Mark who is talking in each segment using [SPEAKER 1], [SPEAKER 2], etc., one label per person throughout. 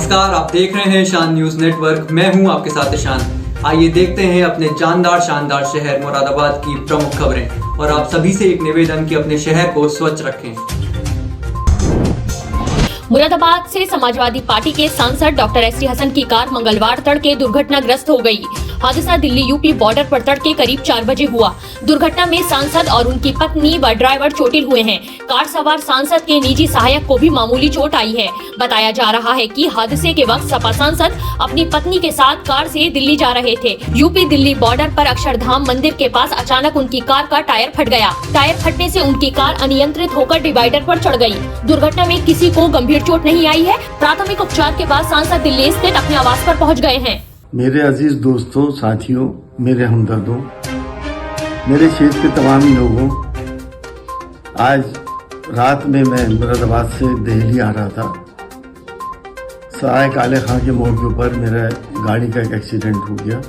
[SPEAKER 1] नमस्कार, आप देख रहे हैं शान न्यूज नेटवर्क। मैं हूं आपके साथ ईशान। आइए देखते हैं अपने जानदार शानदार शहर मुरादाबाद की प्रमुख खबरें और आप सभी से एक निवेदन कि अपने शहर को स्वच्छ रखें।
[SPEAKER 2] मुरादाबाद से समाजवादी पार्टी के सांसद डॉक्टर एस टी हसन की कार मंगलवार तड़के दुर्घटनाग्रस्त हो गई। हादसा दिल्ली यूपी बॉर्डर पर तड़के करीब 4 बजे हुआ। दुर्घटना में सांसद और उनकी पत्नी व ड्राइवर चोटिल हुए हैं। कार सवार सांसद के निजी सहायक को भी मामूली चोट आई है। बताया जा रहा है कि हादसे के वक्त सपा सांसद अपनी पत्नी के साथ कार से दिल्ली जा रहे थे। यूपी दिल्ली बॉर्डर पर अक्षरधाम मंदिर के पास अचानक उनकी कार का टायर फट गया। टायर फटने से उनकी कार अनियंत्रित होकर डिवाइडर पर चढ़ गई। दुर्घटना में किसी को गंभीर चोट नहीं आई है। प्राथमिक उपचार के बाद सांसद दिल्ली स्थित अपने आवास पर पहुंच गए हैं।
[SPEAKER 3] मेरे अजीज दोस्तों, साथियों, मेरे हमदर्दों, मेरे क्षेत्र के तमाम लोगों, आज रात में मैं मुरादाबाद से दिल्ली आ रहा था। सराय काले खां के मोड़ के ऊपर मेरा गाड़ी का एक एक्सीडेंट हो गया।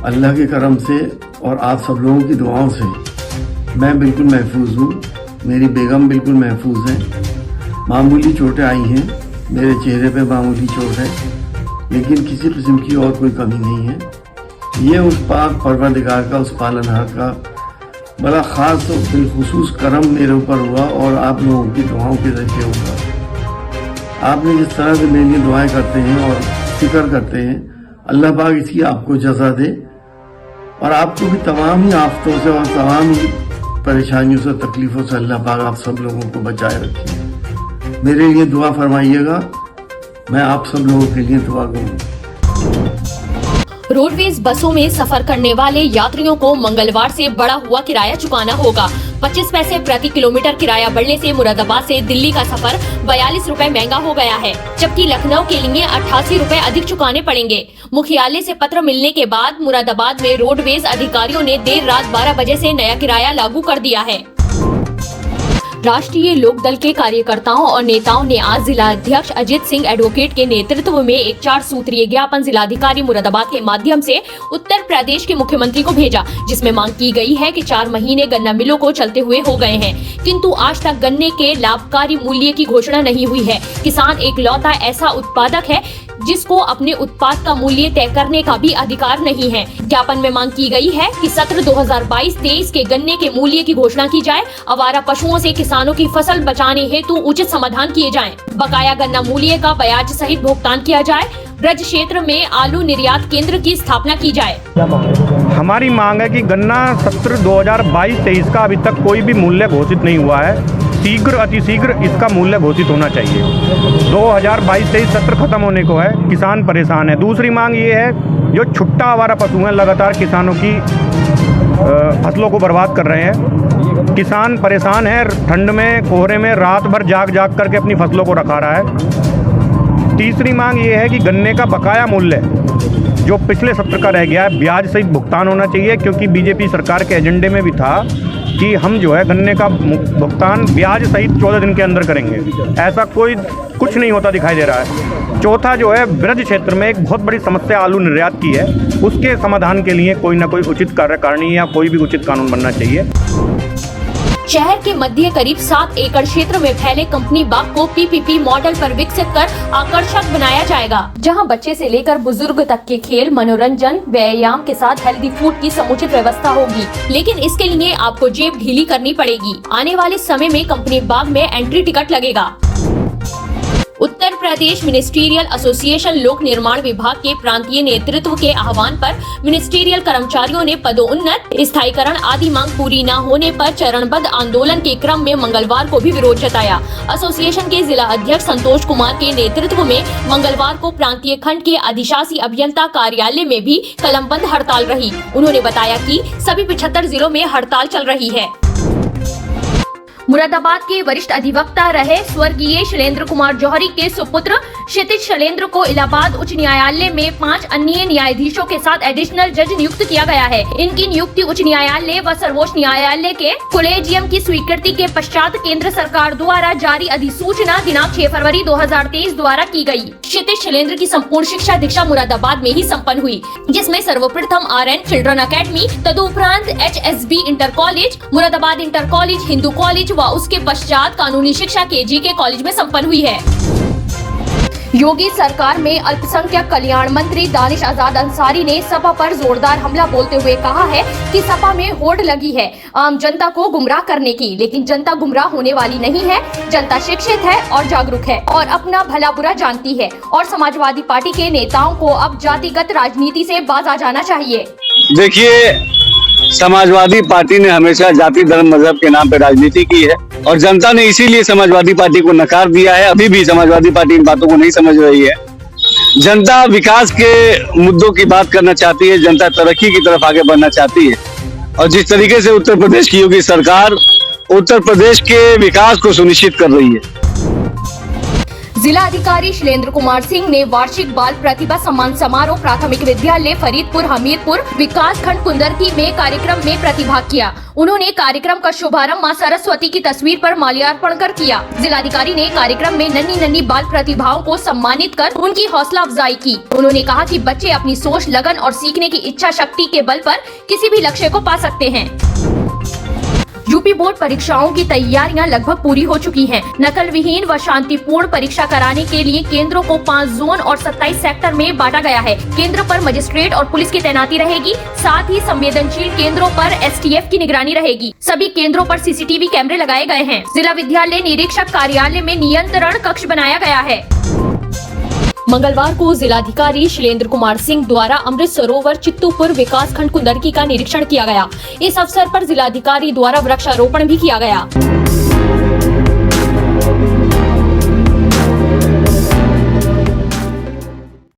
[SPEAKER 3] अल्लाह के करम से और आप सब लोगों की दुआओं से मैं बिल्कुल महफूज हूँ। मेरी बेगम बिल्कुल महफूज है। मामूली चोटें आई हैं, मेरे चेहरे पे मामूली चोट है, लेकिन किसी किस्म की और कोई कमी नहीं है। ये उस पाक परवरदिगार का, उस पालनहार का बड़ा ख़ास और बिलखुसूस करम मेरे ऊपर हुआ और आप लोगों की दुआओं के ज़रिए हुआ। आपने जिस तरह से मेरे लिए दुआएं करते हैं और फिक्र करते हैं, अल्लाह पाक इसकी आपको जज़ा दे और आपको भी तमाम ही आफतों से और तमाम ही परेशानियों से, तकलीफ़ों से अल्लाह पाक आप सब लोगों को बचाए रखे। मेरे लिए दुआ फरमाइएगा, मैं आप सब लोगों के लिए दुआ करूँगा।
[SPEAKER 2] रोडवेज बसों में सफर करने वाले यात्रियों को मंगलवार से बढ़ा हुआ किराया चुकाना होगा। 25 पैसे प्रति किलोमीटर किराया बढ़ने से मुरादाबाद से दिल्ली का सफर 42 रुपए महंगा हो गया है, जबकि लखनऊ के लिए 88 रुपए अधिक चुकाने पड़ेंगे। मुख्यालय से पत्र मिलने के बाद मुरादाबाद में रोडवेज अधिकारियों ने देर रात 12 बजे से नया किराया लागू कर दिया है। राष्ट्रीय लोकदल के कार्यकर्ताओं और नेताओं ने आज जिला अध्यक्ष अजित सिंह एडवोकेट के नेतृत्व में एक 4 सूत्रीय ज्ञापन जिलाधिकारी मुरादाबाद के माध्यम से उत्तर प्रदेश के मुख्यमंत्री को भेजा, जिसमें मांग की गई है कि 4 महीने गन्ना मिलों को चलते हुए हो गए हैं, किंतु आज तक गन्ने के लाभकारी मूल्य की घोषणा नहीं हुई है। किसान एक लौता ऐसा उत्पादक है जिसको अपने उत्पाद का मूल्य तय करने का भी अधिकार नहीं है। ज्ञापन में मांग की गई है कि सत्र 2022-23 के गन्ने के मूल्य की घोषणा की जाए। आवारा पशुओं से किसानों की फसल बचाने हेतु उचित समाधान किए जाएं। बकाया गन्ना मूल्य का ब्याज सहित भुगतान किया जाए। ब्रज क्षेत्र में आलू निर्यात केंद्र की स्थापना की जाए।
[SPEAKER 4] हमारी मांग है कि गन्ना सत्र 2022-23 का अभी तक कोई भी मूल्य घोषित नहीं हुआ है। शीघ्र अतिशीघ्र इसका मूल्य घोषित होना चाहिए। 2022-23 सत्र खत्म होने को है, किसान परेशान है। दूसरी मांग ये है, जो छुट्टा आवारा पशु हैं लगातार किसानों की फसलों को बर्बाद कर रहे हैं। किसान परेशान है, ठंड में कोहरे में रात भर जाग जाग करके अपनी फसलों को रखा रहा है। तीसरी मांग ये है कि गन्ने का बकाया मूल्य जो पिछले सत्र का रह गया है, ब्याज सहित भुगतान होना चाहिए, क्योंकि बीजेपी सरकार के एजेंडे में भी था कि हम जो है गन्ने का भुगतान ब्याज सहित 14 दिन के अंदर करेंगे। ऐसा कुछ नहीं होता दिखाई दे रहा है। चौथा जो है, ब्रज क्षेत्र में एक बहुत बड़ी समस्या आलू निर्यात की है, उसके समाधान के लिए कोई ना कोई उचित कार्यकारिणी या कोई भी उचित कानून बनना चाहिए।
[SPEAKER 2] शहर के मध्य करीब 7 एकड़ क्षेत्र में फैले कंपनी बाग को पीपीपी मॉडल पर विकसित कर आकर्षक बनाया जाएगा, जहां बच्चे से लेकर बुजुर्ग तक के खेल, मनोरंजन, व्यायाम के साथ हेल्दी फूड की समुचित व्यवस्था होगी। लेकिन इसके लिए आपको जेब ढीली करनी पड़ेगी। आने वाले समय में कंपनी बाग में एंट्री टिकट लगेगा। उत्तर प्रदेश मिनिस्ट्रियल एसोसिएशन लोक निर्माण विभाग के प्रांतीय नेतृत्व के आह्वान पर मिनिस्ट्रियल कर्मचारियों ने पदोन्नत, स्थायीकरण आदि मांग पूरी न होने पर चरणबद्ध आंदोलन के क्रम में मंगलवार को भी विरोध जताया। एसोसिएशन के जिला अध्यक्ष संतोष कुमार के नेतृत्व में मंगलवार को प्रांतीय खंड के अधिशासी अभियंता कार्यालय में भी कलमबंद हड़ताल रही। उन्होंने बताया कि सभी 75 जिलों में हड़ताल चल रही है। मुरादाबाद के वरिष्ठ अधिवक्ता रहे स्वर्गीय शैलेंद्र कुमार जौहरी के सुपुत्र क्षितिज शैलेंद्र को इलाहाबाद उच्च न्यायालय में 5 अन्य न्यायाधीशों के साथ एडिशनल जज नियुक्त किया गया है। इनकी नियुक्ति उच्च न्यायालय व सर्वोच्च न्यायालय के कोलेजियम की स्वीकृति के पश्चात केंद्र सरकार द्वारा जारी अधिसूचना दिनांक 6 फरवरी 2023 द्वारा की गई। क्षितिज शैलेंद्र की संपूर्ण शिक्षा दीक्षा मुरादाबाद में ही संपन्न हुई, जिसमें सर्वप्रथम RN चिल्ड्रन अकेडमी, तदुपरांत HSB inter college, Moradabad inter college, Hindu college व उसके पश्चात कानूनी शिक्षा KG के कॉलेज में संपन्न हुई है। योगी सरकार में अल्पसंख्यक कल्याण मंत्री दानिश आजाद अंसारी ने सपा पर जोरदार हमला बोलते हुए कहा है कि सपा में होड़ लगी है आम जनता को गुमराह करने की, लेकिन जनता गुमराह होने वाली नहीं है। जनता शिक्षित है और जागरूक है और अपना भला बुरा जानती है और समाजवादी पार्टी के नेताओं को अब जातिगत राजनीति से बाज आ जाना चाहिए।
[SPEAKER 5] देखिए, समाजवादी पार्टी ने हमेशा जाति धर्म मजहब के नाम पर राजनीति की है और जनता ने इसीलिए समाजवादी पार्टी को नकार दिया है। अभी भी समाजवादी पार्टी इन बातों को नहीं समझ रही है। जनता विकास के मुद्दों की बात करना चाहती है, जनता तरक्की की तरफ आगे बढ़ना चाहती है और जिस तरीके से उत्तर प्रदेश की योगी सरकार उत्तर प्रदेश के विकास को सुनिश्चित कर रही है।
[SPEAKER 2] जिला अधिकारी शैलेंद्र कुमार सिंह ने वार्षिक बाल प्रतिभा सम्मान समारोह प्राथमिक विद्यालय फरीदपुर हमीरपुर विकास खंड कुंदरकी में कार्यक्रम में प्रतिभाग किया। उन्होंने कार्यक्रम का शुभारंभ मां सरस्वती की तस्वीर पर माल्यार्पण कर किया। जिलाधिकारी ने कार्यक्रम में नन्ही नन्ही बाल प्रतिभाओं को सम्मानित कर उनकी हौसला अफजाई की। उन्होंने कहा कि बच्चे अपनी सोच, लगन और सीखने की इच्छा शक्ति के बल पर किसी भी लक्ष्य को पा सकते हैं। यूपी बोर्ड परीक्षाओं की तैयारियां लगभग पूरी हो चुकी हैं। नकल विहीन व शांतिपूर्ण परीक्षा कराने के लिए केंद्रों को 5 जोन और 27 सेक्टर में बांटा गया है। केंद्र पर मजिस्ट्रेट और पुलिस की तैनाती रहेगी। साथ ही संवेदनशील केंद्रों पर एसटीएफ की निगरानी रहेगी। सभी केंद्रों पर सीसीटीवी कैमरे लगाए गए हैं। जिला विद्यालय निरीक्षक कार्यालय में नियंत्रण कक्ष बनाया गया है। मंगलवार को जिलाधिकारी शैलेंद्र कुमार सिंह द्वारा अमृत सरोवर चित्तूपुर विकास खंड कुंदरकी का निरीक्षण किया गया। इस अवसर पर जिलाधिकारी द्वारा वृक्षारोपण भी किया गया।